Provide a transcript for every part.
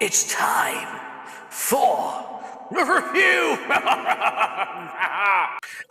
It's time for a review.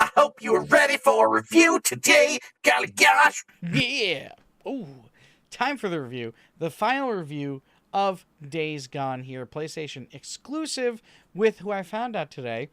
I hope you are ready for a review today. Golly gosh. Yeah. Ooh. Time for the review. The final review of Days Gone here, PlayStation exclusive, with who I found out today.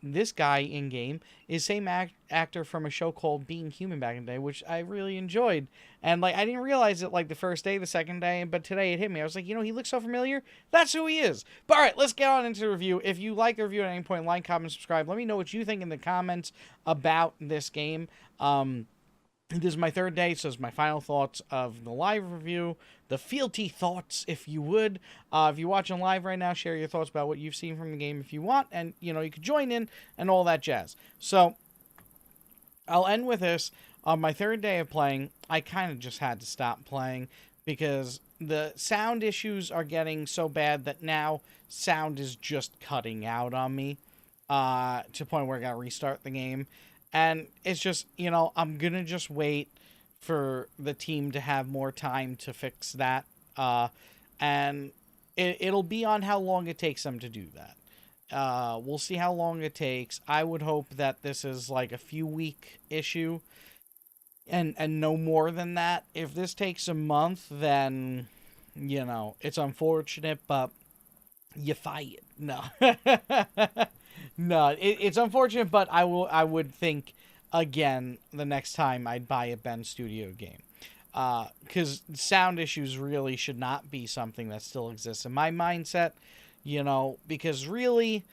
This guy in game is same actor from a show called Being Human back in the day, which I really enjoyed. And I didn't realize it the first day, the second day, but today it hit me. I was like, he looks so familiar. That's who he is. But all right, let's get on into the review. If you like the review at any point, like, comment, subscribe. Let me know what you think in the comments about this game. This is my third day, so it's my final thoughts of the live review, the Fealty thoughts, if you would. If you're watching live right now, share your thoughts about what you've seen from the game if you want, and, you could join in and all that jazz. So, I'll end with this. On my third day of playing, I kind of just had to stop playing because the sound issues are getting so bad that now sound is just cutting out on me to the point where I got to restart the game. And it's just, I'm going to just wait for the team to have more time to fix that. And it'll be on how long it takes them to do that. We'll see how long it takes. I would hope that this is like a few week issue and no more than that. If this takes a month, then, it's unfortunate, but you fight. No. No, it's unfortunate, but I would think again the next time I'd buy a Ben Studio game. Because sound issues really should not be something that still exists in my mindset, because really,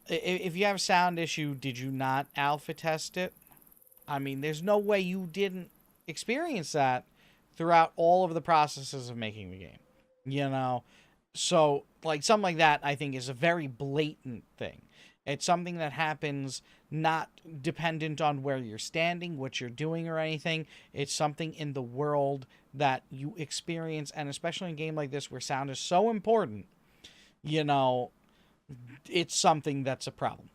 if you have a sound issue, did you not alpha test it? I mean, there's no way you didn't experience that throughout all of the processes of making the game, So, something like that, I think, is a very blatant thing. It's something that happens not dependent on where you're standing, what you're doing, or anything. It's something in the world that you experience, and especially in a game like this where sound is so important, it's something that's a problem.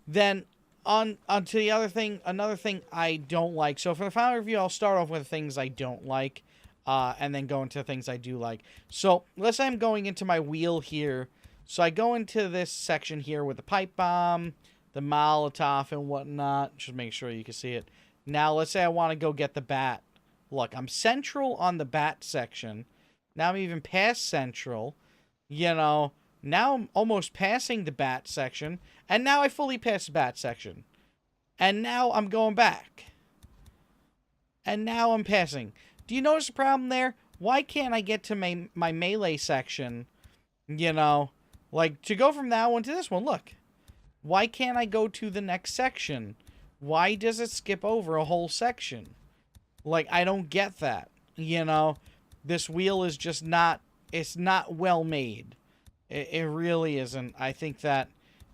Then on to the other thing, another thing I don't like. So for the final review, I'll start off with the things I don't like, and then go into the things I do like. So let's say I'm going into my wheel here. So I go into this section here with the pipe bomb, the Molotov, and whatnot. Just make sure you can see it. Now, let's say I want to go get the bat. Look, I'm central on the bat section. Now I'm even past central. Now I'm almost passing the bat section. And now I fully passed the bat section. And now I'm going back. And now I'm passing. Do you notice the problem there? Why can't I get to my melee section, to go from that one to this one? Look. Why can't I go to the next section? Why does it skip over a whole section? I don't get that. This wheel is just not, it's not well made. It really isn't. I think that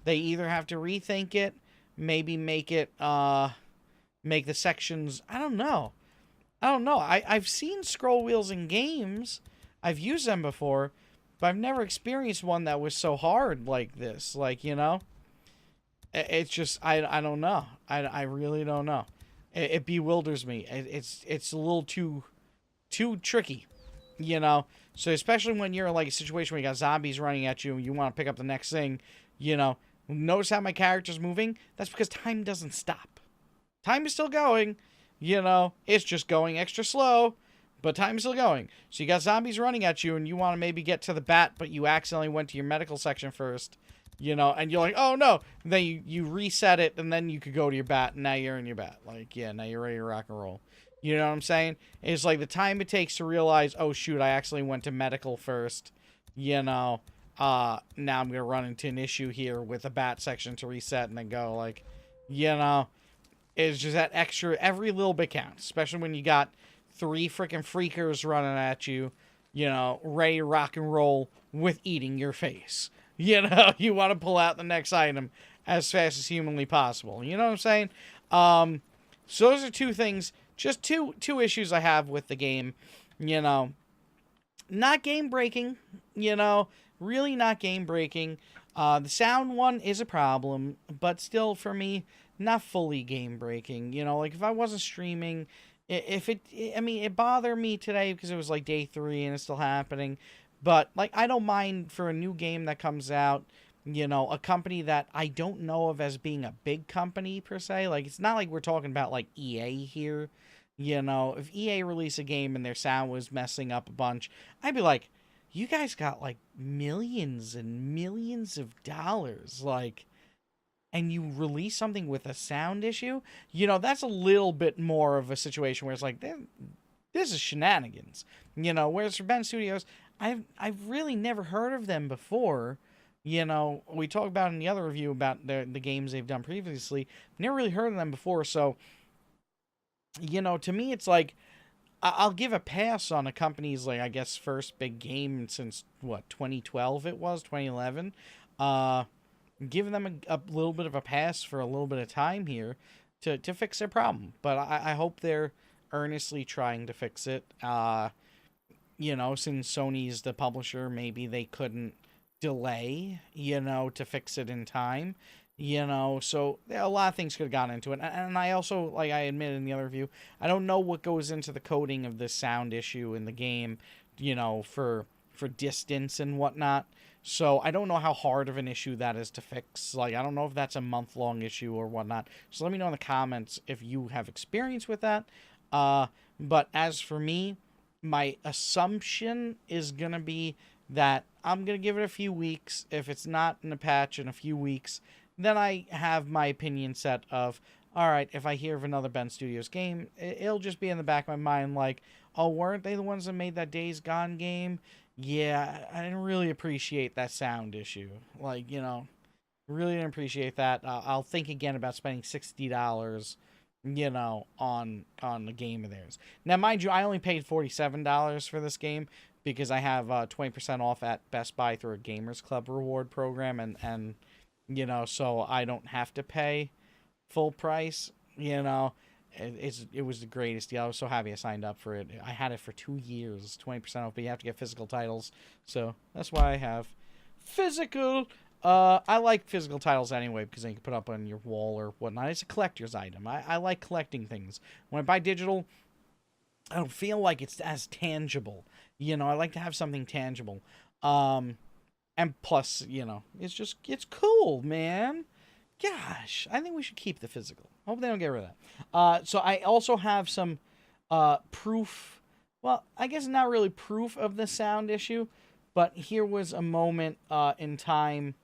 they either have to rethink it, maybe make the sections, I don't know. I've seen scroll wheels in games. I've used them before, but I've never experienced one that was so hard like this. It's just, I don't know. I really don't know. It bewilders me. It's a little too tricky, So especially when you're in a situation where you got zombies running at you and you want to pick up the next thing, Notice how my character's moving? That's because time doesn't stop. Time is still going, It's just going extra slow, but time's still going. So you got zombies running at you and you want to maybe get to the bat, but you accidentally went to your medical section first. And you're like, oh no. And then you reset it, and then you could go to your bat, and now you're in your bat. Now you're ready to rock and roll. You know what I'm saying? It's the time it takes to realize, oh shoot, I actually went to medical first. Now I'm going to run into an issue here with a bat section to reset and then go. It's just that extra, every little bit counts. Especially when you got 3 freaking freakers running at you, ready to rock and roll with eating your face. You want to pull out the next item as fast as humanly possible. You know what I'm saying? So those are 2 things, just two issues I have with the game. Not game breaking, really not game breaking. The sound one is a problem, but still for me, not fully game breaking. If I wasn't streaming, it bothered me today because it was day 3 and it's still happening. But, like, I don't mind for a new game that comes out, you know, a company that I don't know of as being a big company, per se. Like, it's not like we're talking about, like, EA here. You know, if EA released a game and their sound was messing up a bunch, I'd be like, you guys got, like, millions and millions of dollars, like, and you release something with a sound issue? You know, that's a little bit more of a situation where it's like, this is shenanigans. You know, whereas for Ben Studios, I've really never heard of them before. You know, we talked about in the other review about the games they've done previously. Never really heard of them before, so you know, to me, it's like I'll give a pass on a company's, like, I guess, first big game since what, 2012 it was, 2011. Uh, Giving them a little bit of a pass for a little bit of time here to fix their problem, but I hope they're earnestly trying to fix it. You know, since Sony's the publisher, maybe they couldn't delay, you know, to fix it in time. You know, so a lot of things could have gotten into it. And I also, like I admitted in the other review, I don't know what goes into the coding of this sound issue in the game, you know, for distance and whatnot. So I don't know how hard of an issue that is to fix. Like, I don't know if that's a month-long issue or whatnot. So let me know in the comments if you have experience with that. But as for me, my assumption is going to be that I'm going to give it a few weeks. If it's not in a patch in a few weeks, then I have my opinion set of, all right, if I hear of another Ben Studios game, it'll just be in the back of my mind like, oh, weren't they the ones that made that Days Gone game? Yeah, I didn't really appreciate that sound issue. Like, you know, really didn't appreciate that. I'll think again about spending $60, you know, on a game of theirs. Now, mind you, I only paid $47 for this game because I have 20% off at Best Buy through a Gamers Club reward program, and you know, so I don't have to pay full price. You know, it was the greatest deal. I was so happy I signed up for it. I had it for 2 years, 20% off, but you have to get physical titles, so that's why I have physical. I like physical titles anyway because they can put up on your wall or whatnot. It's a collector's item. I like collecting things. When I buy digital, I don't feel like it's as tangible. You know, I like to have something tangible. And plus, you know, it's cool, man. Gosh, I think we should keep the physical. Hope they don't get rid of that. So I also have some proof. Well, I guess not really proof of the sound issue, but here was a moment in time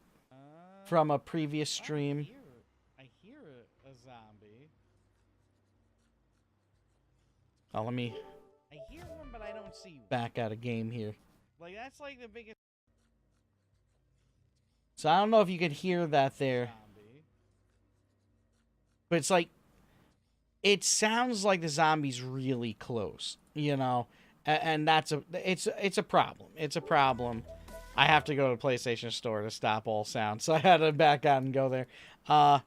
from a previous stream. I hear a zombie. Oh, let me. I hear one, but I don't see one. Back out of game here. Like, that's like the biggest. So I don't know if you could hear that there. But it's like, it sounds like the zombie's really close, you know? And that's it's a problem. It's a problem. I have to go to the PlayStation Store to stop all sound, so I had to back out and go there.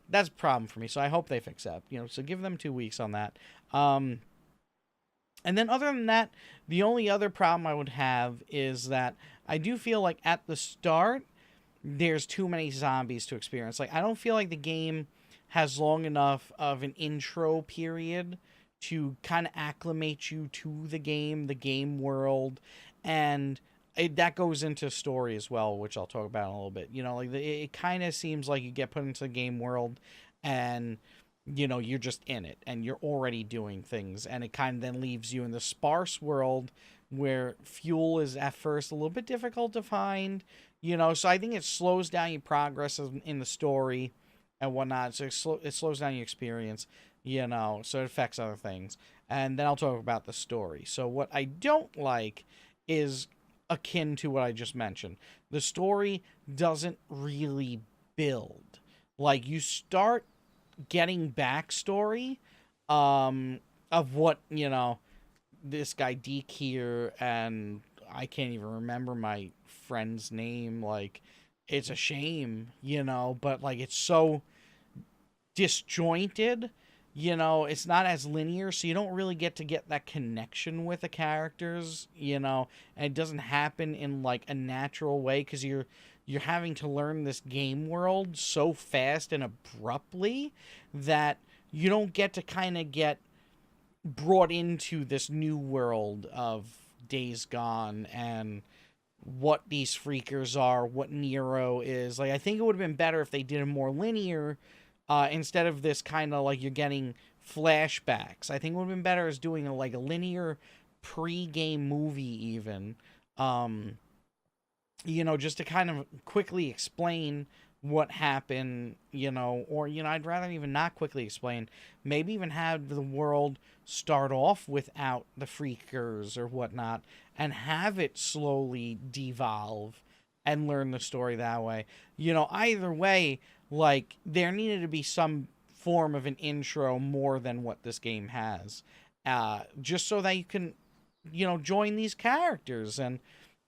That's a problem for me, so I hope they fix that. You know, so give them 2 weeks on that. And then other than that, the only other problem I would have is that I do feel like at the start, there's too many zombies to experience. Like, I don't feel like the game has long enough of an intro period to kind of acclimate you to the game world, and that goes into story as well, which I'll talk about in a little bit. You know, like it kind of seems like you get put into the game world, and you know you're just in it, and you're already doing things, and it kind of then leaves you in the sparse world where fuel is at first a little bit difficult to find. You know, so I think it slows down your progress in the story and whatnot. So it slows down your experience, you know, so it affects other things. And then I'll talk about the story. So what I don't like is akin to what I just mentioned. The story doesn't really build. Like, you start getting backstory of what, you know, this guy Deke here, and I can't even remember my friend's name. Like, it's a shame, you know, but like it's so disjointed, you know, it's not as linear, so you don't really get that connection with the characters, you know, and it doesn't happen in like a natural way because you're having to learn this game world so fast and abruptly that you don't get to kind of get brought into this new world of Days Gone and what these freakers are, what Nero is. Like, I think it would have been better if they did it more linear, instead of this kind of like you're getting flashbacks. I think it would have been better as doing like a linear pre-game movie even. Um, just to kind of quickly explain what happened, or, I'd rather even not quickly explain. Maybe even have the world start off without the freakers or whatnot and have it slowly devolve and learn the story that way. Either way, like, there needed to be some form of an intro more than what this game has. Just so that you can, join these characters and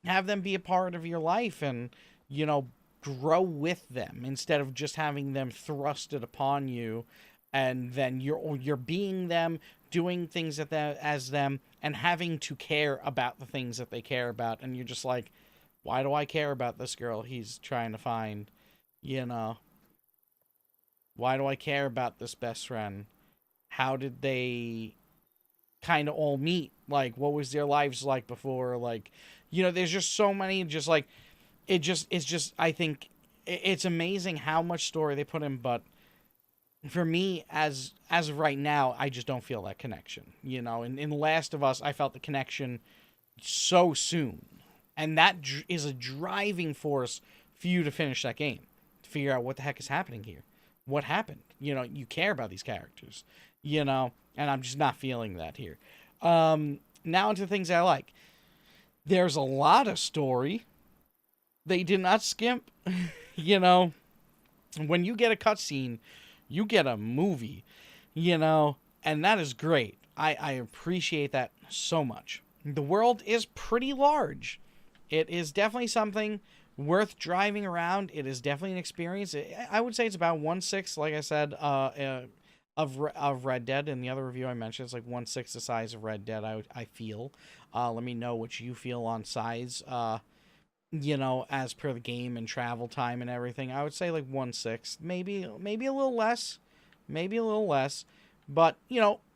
have them be a part of your life and, grow with them instead of just having them thrusted upon you, and then you're being them, doing things as them, and having to care about the things that they care about, and you're just like, why do I care about this girl he's trying to find? You know, why do I care about this best friend? How did they kind of all meet? Like, what was their lives like before? Like, there's just so many, just like, it's just, I think it's amazing how much story they put in, but for me, as of right now, I just don't feel that connection. In Last of Us, I felt the connection so soon, and that is a driving force for you to finish that game, to figure out what the heck is happening here, what happened. You care about these characters, and I'm just not feeling that here. Now into things I like. There's a lot of story. They did not skimp. When you get a cutscene, you get a movie, and that is great. I appreciate that so much. The world is pretty large. It is definitely something worth driving around. It is definitely an experience. I would say it's about 1/6, like I said, of Red Dead. In the other review I mentioned, it's like 1/6 the size of Red Dead, I feel. Let me know what you feel on size, as per the game and travel time and everything. I would say like 1/6, maybe a little less, but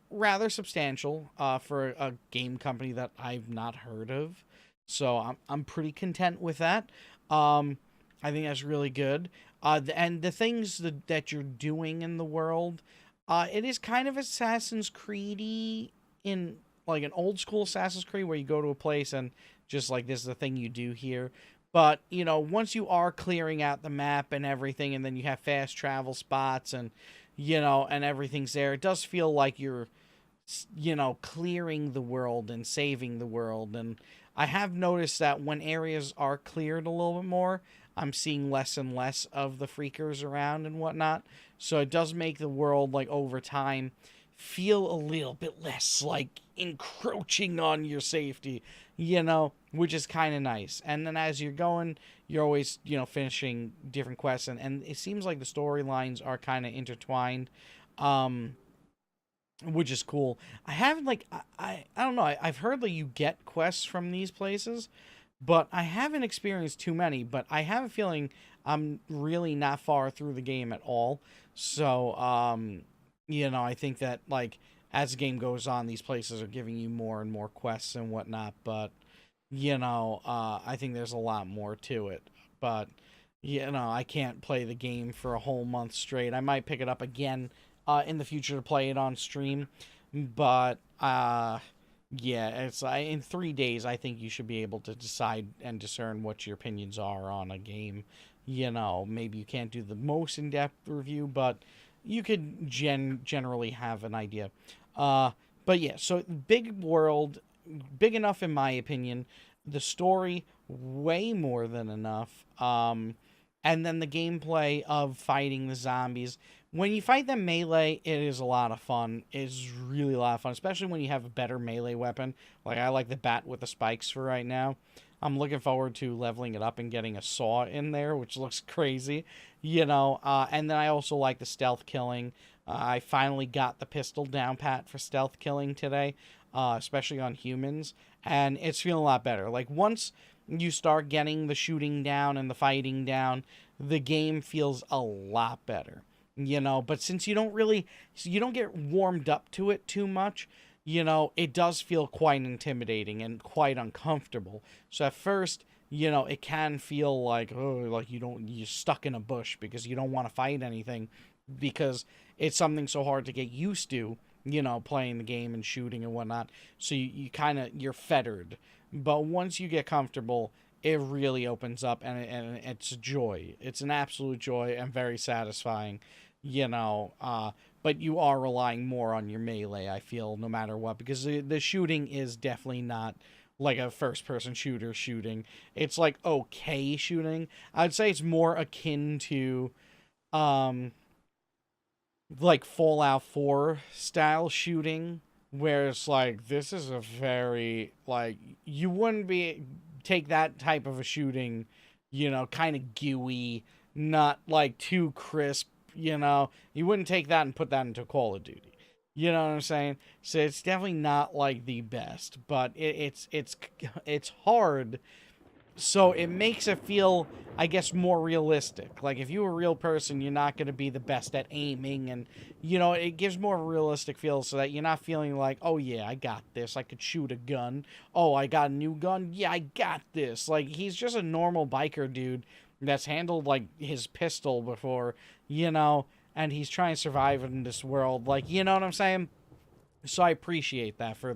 rather substantial for a game company that I've not heard of. So I'm pretty content with that. I think that's really good. And the things that you're doing in the world, it is kind of Assassin's Creed-y, in like an old school Assassin's Creed where you go to a place and just like, this is the thing you do here. But, once you are clearing out the map and everything, and then you have fast travel spots and, and everything's there, it does feel like you're, clearing the world and saving the world. And I have noticed that when areas are cleared a little bit more, I'm seeing less and less of the freakers around and whatnot. So it does make the world, like, over time, feel a little bit less like encroaching on your safety, which is kind of nice. And then as you're going, you're always, finishing different quests, and it seems like the storylines are kind of intertwined, which is cool. I haven't, like, I don't know, I've heard that you get quests from these places, but I haven't experienced too many. But I have a feeling I'm really not far through the game at all. So, I think that, like, as the game goes on, these places are giving you more and more quests and whatnot. But, I think there's a lot more to it. But, I can't play the game for a whole month straight. I might pick it up again in the future to play it on stream. But, yeah, it's in 3 days, I think you should be able to decide and discern what your opinions are on a game. Maybe you can't do the most in-depth review, but you could generally have an idea. But yeah, so big world, big enough in my opinion. The story, way more than enough. And then the gameplay of fighting the zombies. When you fight them melee, it is a lot of fun. It's really a lot of fun, especially when you have a better melee weapon. Like, I like the bat with the spikes for right now. I'm looking forward to leveling it up and getting a saw in there, which looks crazy, and then I also like the stealth killing. I finally got the pistol down pat for stealth killing today, especially on humans, and it's feeling a lot better. Like, once you start getting the shooting down and the fighting down, the game feels a lot better, but since you don't get warmed up to it too much, it does feel quite intimidating and quite uncomfortable. So at first, you know, it can feel like, oh, like you're stuck in a bush because you don't want to fight anything because it's something so hard to get used to, you know, playing the game and shooting and whatnot. So you kind of, you're fettered. But once you get comfortable, it really opens up, and it's a joy. It's an absolute joy and very satisfying, you know. But you are relying more on your melee, I feel, no matter what, because the shooting is definitely not like a first person shooter shooting. It's like okay shooting. I'd say it's more akin to um like Fallout 4 style shooting, where it's like this is a very like you wouldn't be take that type of a shooting, you know, kind of gooey, not like too crisp, you know. You wouldn't take that and put that into Call of Duty. You know what I'm saying? So it's definitely not like the best, but it's hard, so it makes it feel, I guess, more realistic. Like if you're a real person, you're not going to be the best at aiming, and you know, it gives more of a realistic feel so that you're not feeling like, oh yeah, I got this, I could shoot a gun, oh I got a new gun, yeah, I got this. Like he's just a normal biker dude that's handled like his pistol before, you know, and he's trying to survive in this world, like, you know what I'm saying? So I appreciate that for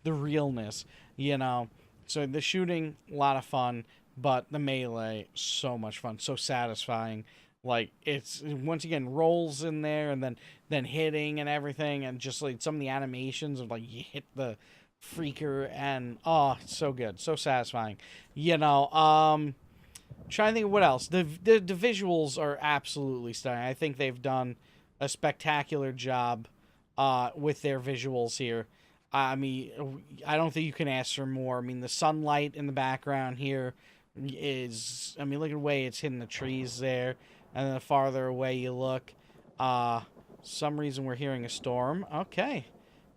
the realness, you know. So the shooting, a lot of fun, but the melee, so much fun, so satisfying. Like it's once again rolls in there, and then hitting and everything, and just like some of the animations of like you hit the freaker, and oh, it's so good, so satisfying. You know, trying to think of what else. The visuals are absolutely stunning. I think they've done a spectacular job with their visuals here. I mean, I don't think you can ask for more. I mean, the sunlight in the background here is, I mean, look at the way it's hitting the trees there. And then the farther away you look, some reason we're hearing a storm. Okay.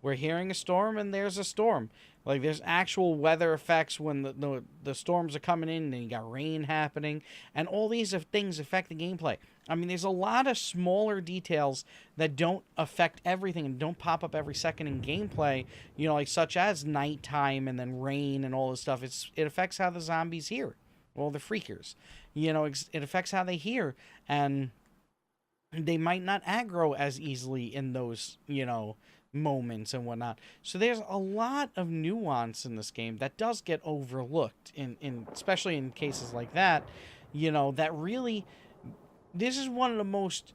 We're hearing a storm, and there's a storm. Like, there's actual weather effects when the storms are coming in, and you got rain happening, and all these things affect the gameplay. I mean, there's a lot of smaller details that don't affect everything and don't pop up every second in gameplay, you know, like such as nighttime and then rain and all this stuff. It affects how the zombies hear, well, the freakers. You know, it affects how they hear, and they might not aggro as easily in those, you know, moments and whatnot. So there's a lot of nuance in this game that does get overlooked in especially in cases like that, you know, that really, this is one of the most,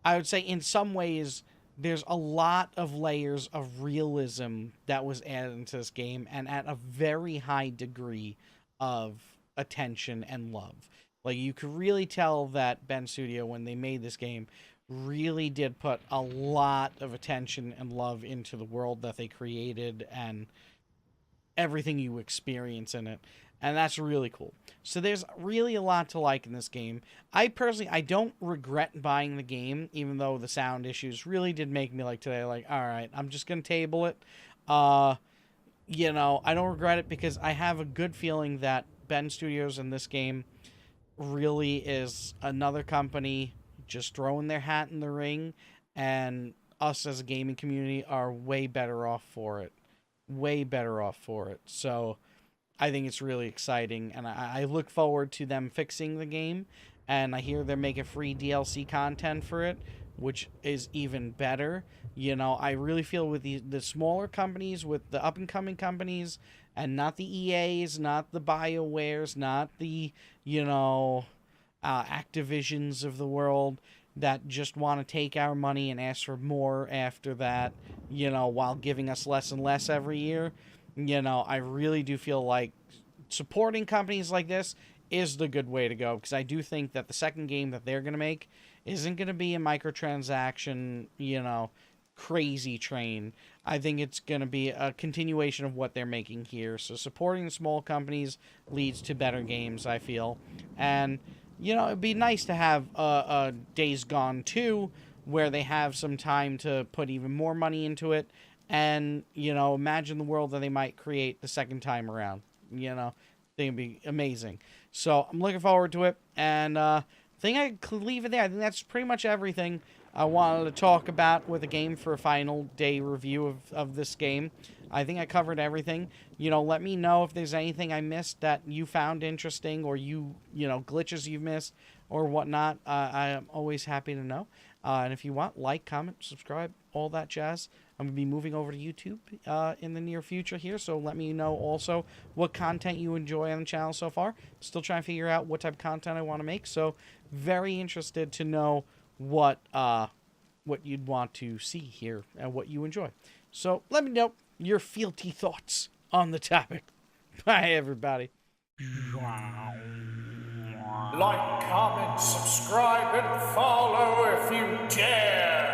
I would say, in some ways, there's a lot of layers of realism that was added into this game, and at a very high degree of attention and love. Like, you could really tell that Ben Studio, when they made this game, really did put a lot of attention and love into the world that they created and everything you experience in it. And that's really cool. So there's really a lot to like in this game. I personally, I don't regret buying the game, even though the sound issues really did make me like today, like, all right, I'm just going to table it. You know, I don't regret it because I have a good feeling that Ben Studios in this game really is another company just throwing their hat in the ring, and us as a gaming community are way better off for it. Way better off for it. So I think it's really exciting, and I look forward to them fixing the game, and I hear they're making free DLC content for it, which is even better. You know, I really feel with the smaller companies, with the up-and-coming companies, and not the EAs, not the BioWares, not the, you know, Activisions of the world that just want to take our money and ask for more after that, you know, while giving us less and less every year. You know, I really do feel like supporting companies like this is the good way to go, because I do think that the second game that they're going to make isn't going to be a microtransaction, you know, crazy train. I think it's going to be a continuation of what they're making here. So supporting the small companies leads to better games, I feel. And, you know, it'd be nice to have a Days Gone 2 where they have some time to put even more money into it. And, you know, imagine the world that they might create the second time around. You know, I think it'd be amazing. So I'm looking forward to it. And I think I could leave it there. I think that's pretty much everything I wanted to talk about with a game for a final day review of this game. I think I covered everything. Let me know if there's anything I missed that you found interesting, or glitches you've missed or whatnot. I am always happy to know. And if you want, like, comment, subscribe, all that jazz. I'm going to be moving over to YouTube in the near future here, so let me know also what content you enjoy on the channel so far. Still trying to figure out what type of content I want to make, so very interested to know what you'd want to see here and what you enjoy. So let me know your fealty thoughts on the topic. Bye, everybody. Like, comment, subscribe, and follow if you dare.